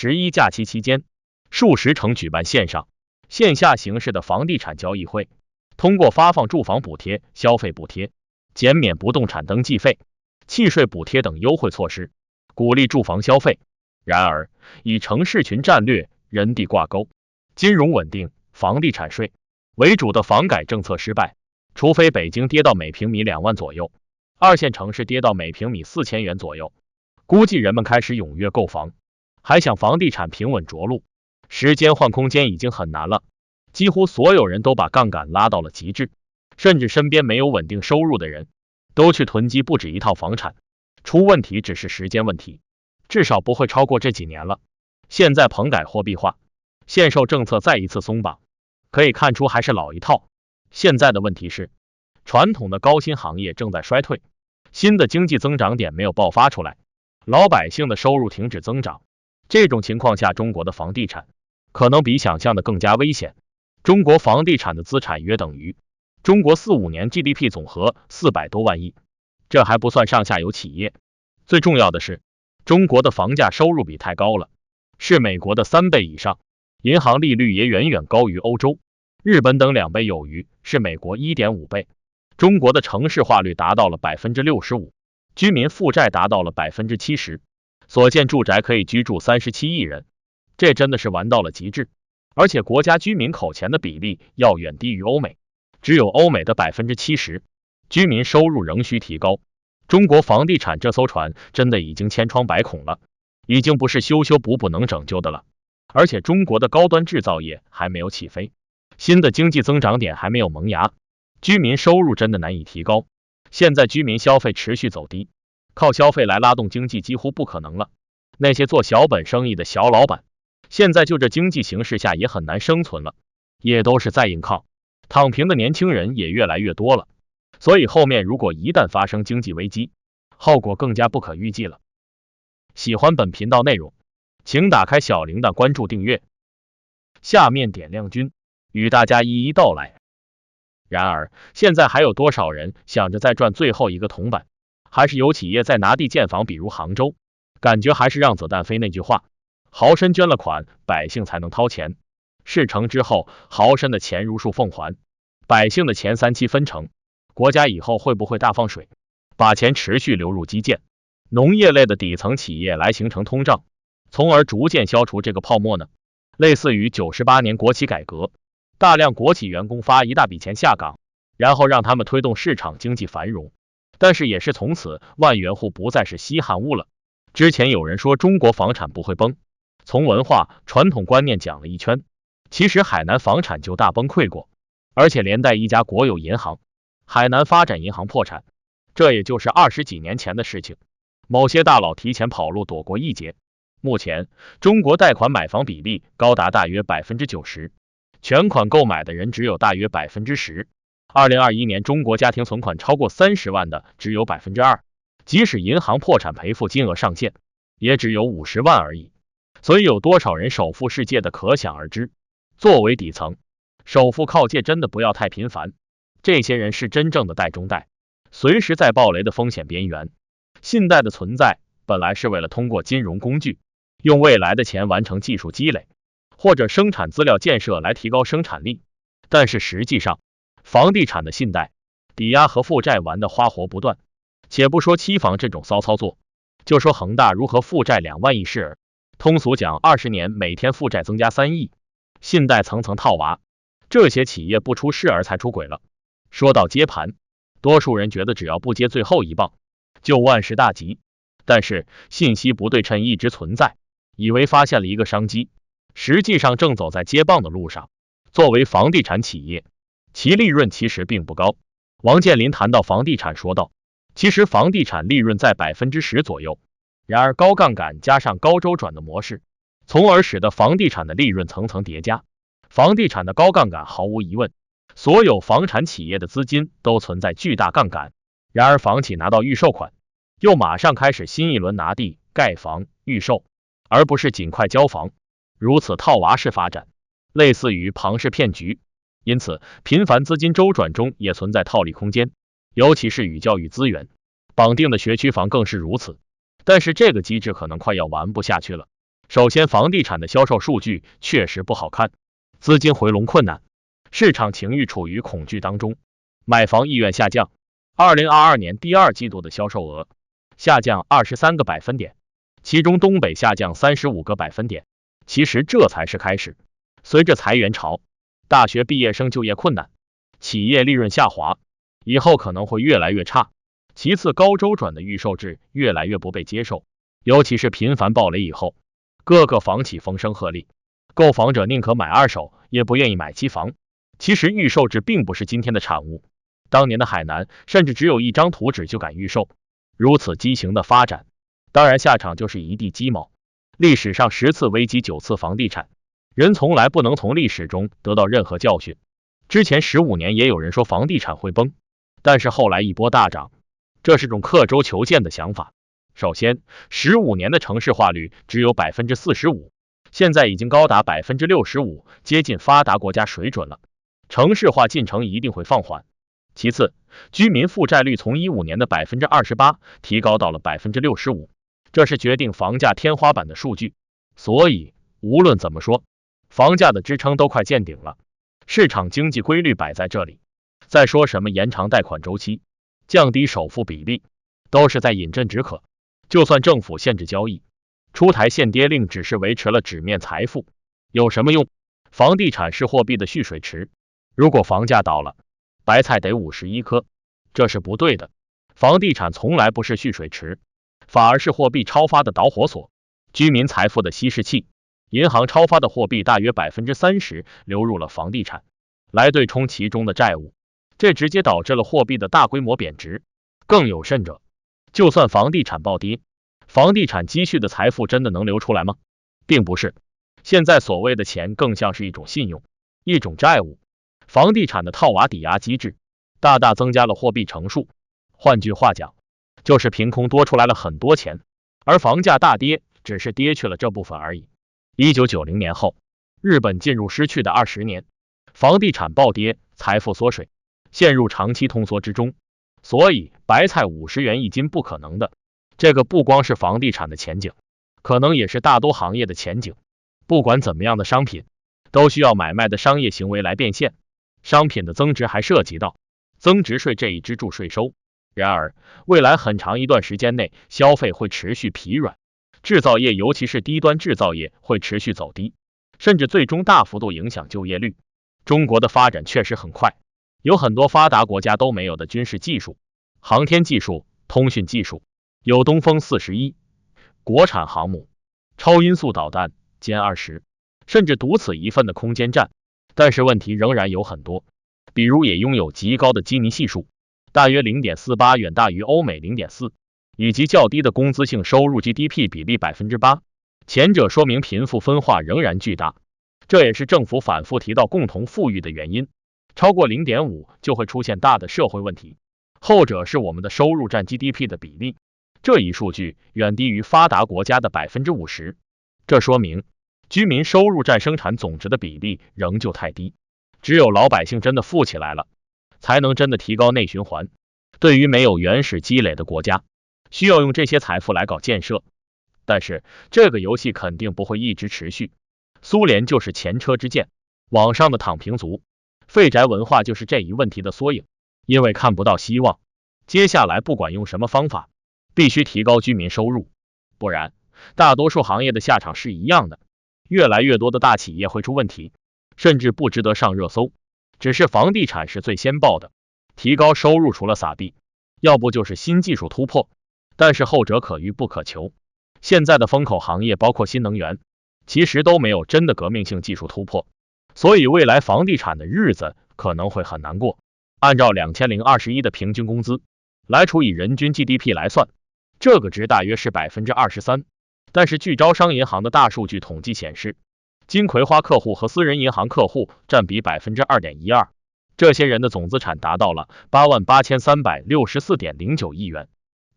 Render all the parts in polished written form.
11假期期间，数十城举办线上、线下形式的房地产交易会，通过发放住房补贴、消费补贴、减免不动产登记费、契税补贴等优惠措施，鼓励住房消费。然而，以城市群战略、人地挂钩、金融稳定、房地产税为主的房改政策失败，除非北京跌到每平米2万左右，二线城市跌到每平米4000元左右，估计人们开始踊跃购房，还想房地产平稳着陆，时间换空间已经很难了。几乎所有人都把杠杆拉到了极致，甚至身边没有稳定收入的人都去囤积不止一套房产，出问题只是时间问题，至少不会超过这几年了。现在棚改货币化，限售政策再一次松绑，可以看出还是老一套。现在的问题是，传统的高薪行业正在衰退，新的经济增长点没有爆发出来，老百姓的收入停止增长。这种情况下，中国的房地产可能比想象的更加危险。中国房地产的资产约等于中国4、5年 GDP 总和400多万亿，这还不算上下游企业。最重要的是，中国的房价收入比太高了，是美国的3倍以上，银行利率也远远高于欧洲、日本等2倍有余，是美国 1.5 倍。中国的城市化率达到了 65%， 居民负债达到了 70%， 所建住宅可以居住37亿人，这真的是玩到了极致。而且国家居民口钱的比例要远低于欧美，只有欧美的 70%， 居民收入仍需提高。中国房地产这艘船真的已经千疮百孔了，已经不是修修补补能拯救的了。而且中国的高端制造业还没有起飞，新的经济增长点还没有萌芽，居民收入真的难以提高。现在居民消费持续走低，靠消费来拉动经济几乎不可能了。那些做小本生意的小老板，现在就这经济形势下也很难生存了，也都是在硬抗，躺平的年轻人也越来越多了。所以后面如果一旦发生经济危机，后果更加不可预计了。喜欢本频道内容，请打开小铃铛关注订阅。下面点亮君，与大家一一道来。然而，现在还有多少人想着再赚最后一个铜板？还是有企业在拿地建房，比如杭州，感觉还是让子弹飞那句话，豪绅捐了款，百姓才能掏钱。事成之后，豪绅的钱如数奉还，百姓的钱3、7分成。国家以后会不会大放水，把钱持续流入基建、农业类的底层企业来形成通胀，从而逐渐消除这个泡沫呢？类似于98年国企改革，大量国企员工发一大笔钱下岗，然后让他们推动市场经济繁荣。但是也是从此万元户不再是稀罕物了。之前有人说中国房产不会崩，从文化传统观念讲了一圈，其实海南房产就大崩溃过，而且连带一家国有银行海南发展银行破产，这也就是20几年前的事情。某些大佬提前跑路躲过一劫。目前中国贷款买房比例高达大约 90%， 全款购买的人只有大约 10%。2021年中国家庭存款超过30万的只有 2%， 即使银行破产赔付金额上限也只有50万而已。所以有多少人首富世界的可想而知。作为底层，首富靠借真的不要太频繁，这些人是真正的贷中贷，随时在暴雷的风险边缘。信贷的存在本来是为了通过金融工具，用未来的钱完成技术积累或者生产资料建设来提高生产力，但是实际上房地产的信贷、抵押和负债玩得花活不断。且不说期房这种骚操作，就说恒大如何负债2万亿是通俗讲20年每天负债增加3亿，信贷层层套娃，这些企业不出事儿才出轨了。说到接盘，多数人觉得只要不接最后一棒就万事大吉，但是信息不对称一直存在，以为发现了一个商机，实际上正走在接棒的路上。作为房地产企业，其利润其实并不高。王健林谈到房地产说道，其实房地产利润在 10% 左右，然而高杠杆加上高周转的模式，从而使得房地产的利润层层叠加。房地产的高杠杆毫无疑问，所有房产企业的资金都存在巨大杠杆，然而房企拿到预售款，又马上开始新一轮拿地、盖房、预售，而不是尽快交房，如此套娃式发展，类似于庞氏骗局。因此频繁资金周转中也存在套利空间，尤其是与教育资源绑定的学区房更是如此。但是这个机制可能快要玩不下去了，首先，房地产的销售数据确实不好看，资金回笼困难，市场情绪处于恐惧当中，买房意愿下降。2022年第二季度的销售额下降23个百分点，其中东北下降35个百分点。其实这才是开始，随着裁员潮，大学毕业生就业困难，企业利润下滑，以后可能会越来越差。其次，高周转的预售制越来越不被接受，尤其是频繁暴雷以后，各个房企风声鹤唳，购房者宁可买二手，也不愿意买期房。其实预售制并不是今天的产物，当年的海南甚至只有一张图纸就敢预售，如此畸形的发展，当然下场就是一地鸡毛。历史上10次危机9次房地产，人从来不能从历史中得到任何教训。之前15年也有人说房地产会崩，但是后来一波大涨，这是种刻舟求剑的想法。首先，15年的城市化率只有 45%， 现在已经高达 65%， 接近发达国家水准了，城市化进程一定会放缓。其次，居民负债率从15年的 28% 提高到了 65%，这是决定房价天花板的数据，所以无论怎么说，房价的支撑都快见顶了。市场经济规律摆在这里，再说什么延长贷款周期、降低首付比例，都是在饮鸩止渴。就算政府限制交易，出台限跌令，只是维持了纸面财富，有什么用？房地产是货币的蓄水池，如果房价倒了，白菜得51颗，这是不对的。房地产从来不是蓄水池，反而是货币超发的导火索，居民财富的稀释器。银行超发的货币大约 30% 流入了房地产，来对冲其中的债务，这直接导致了货币的大规模贬值。更有甚者，就算房地产暴跌，房地产积蓄的财富真的能流出来吗？并不是，现在所谓的钱更像是一种信用，一种债务。房地产的套娃抵押机制大大增加了货币乘数，换句话讲，就是凭空多出来了很多钱，而房价大跌只是跌去了这部分而已。1990年后，日本进入失去的20年，房地产暴跌，财富缩水，陷入长期通缩之中。所以白菜50元一斤不可能的，这个不光是房地产的前景，可能也是大多行业的前景。不管怎么样的商品，都需要买卖的商业行为来变现，商品的增值还涉及到增值税这一支柱税收。然而，未来很长一段时间内，消费会持续疲软，制造业尤其是低端制造业会持续走低，甚至最终大幅度影响就业率。中国的发展确实很快，有很多发达国家都没有的军事技术、航天技术、通讯技术，有东风41、国产航母、超音速导弹、歼20，甚至独此一份的空间站。但是问题仍然有很多，比如也拥有极高的基尼系数，大约 0.48， 远大于欧美 0.4， 以及较低的工资性收入 GDP 比例 8%， 前者说明贫富分化仍然巨大，这也是政府反复提到共同富裕的原因。超过 0.5 就会出现大的社会问题，后者是我们的收入占 GDP 的比例，这一数据远低于发达国家的 50%， 这说明居民收入占生产总值的比例仍旧太低，只有老百姓真的富起来了，才能真的提高内循环。对于没有原始积累的国家，需要用这些财富来搞建设，但是这个游戏肯定不会一直持续。苏联就是前车之鉴，网上的躺平族、废宅文化就是这一问题的缩影。因为看不到希望，接下来不管用什么方法，必须提高居民收入，不然大多数行业的下场是一样的，越来越多的大企业会出问题，甚至不值得上热搜。只是房地产是最先爆的，提高收入除了撒币，要不就是新技术突破，但是后者可遇不可求。现在的风口行业包括新能源，其实都没有真的革命性技术突破，所以未来房地产的日子可能会很难过。按照2021的平均工资来除以人均 GDP 来算，这个值大约是 23%， 但是据招商银行的大数据统计显示，金葵花客户和私人银行客户占比 2.12%， 这些人的总资产达到了 88,364.09 亿元，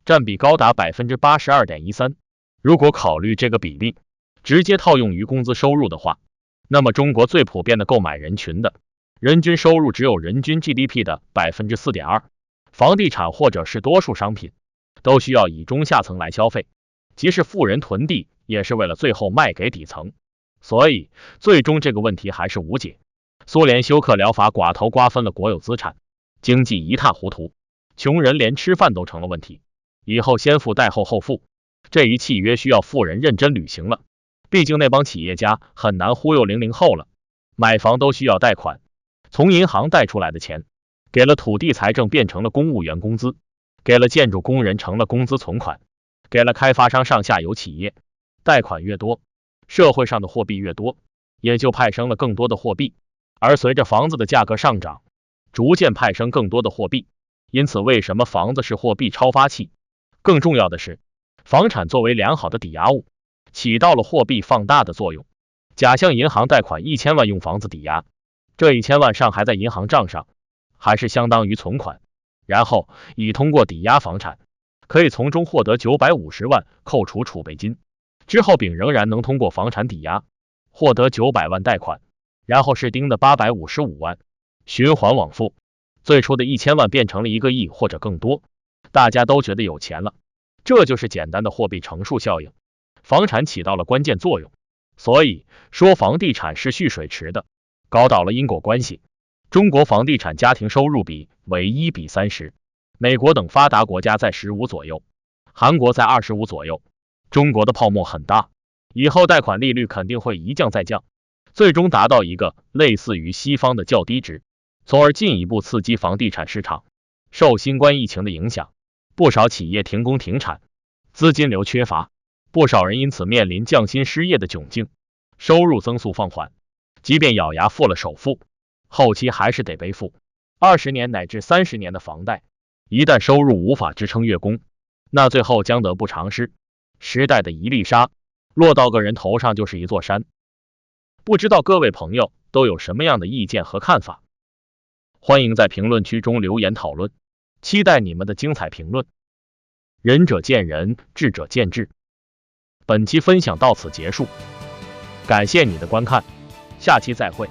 占比高达 82.13%。 如果考虑这个比例直接套用于工资收入的话，那么中国最普遍的购买人群的人均收入只有人均 GDP 的 4.2%， 房地产或者是多数商品都需要以中下层来消费，即使富人囤地，也是为了最后卖给底层，所以最终这个问题还是无解。苏联休克疗法寡头瓜分了国有资产，经济一塌糊涂，穷人连吃饭都成了问题。以后先富带后富，这一契约需要富人认真履行了。毕竟那帮企业家很难忽悠00后了，买房都需要贷款，从银行贷出来的钱，给了土地财政变成了公务员工资，给了建筑工人成了工资存款，给了开发商上下游企业。贷款越多，社会上的货币越多，也就派生了更多的货币。而随着房子的价格上涨，逐渐派生更多的货币。因此为什么房子是货币超发器？更重要的是，房产作为良好的抵押物，起到了货币放大的作用。假向银行贷款1000万用房子抵押，这1000万上还在银行账上，还是相当于存款。然后以通过抵押房产，可以从中获得950万扣除储备金，之后丙仍然能通过房产抵押获得900万贷款，然后是丁的855万，循环往复，最初的1000万变成了1个亿或者更多，大家都觉得有钱了。这就是简单的货币乘数效应，房产起到了关键作用。所以说房地产是蓄水池的，搞倒了因果关系。中国房地产家庭收入比为1:30，美国等发达国家在15左右，韩国在25左右。中国的泡沫很大，以后贷款利率肯定会一降再降，最终达到一个类似于西方的较低值，从而进一步刺激房地产市场。受新冠疫情的影响，不少企业停工停产，资金流缺乏，不少人因此面临降薪失业的窘境，收入增速放缓，即便咬牙付了首付，后期还是得背负20年乃至30年的房贷。一旦收入无法支撑月供，那最后将得不偿失。时代的一粒沙，落到个人头上就是一座山。不知道各位朋友都有什么样的意见和看法？欢迎在评论区中留言讨论，期待你们的精彩评论。仁者见仁，智者见智。本期分享到此结束，感谢你的观看，下期再会。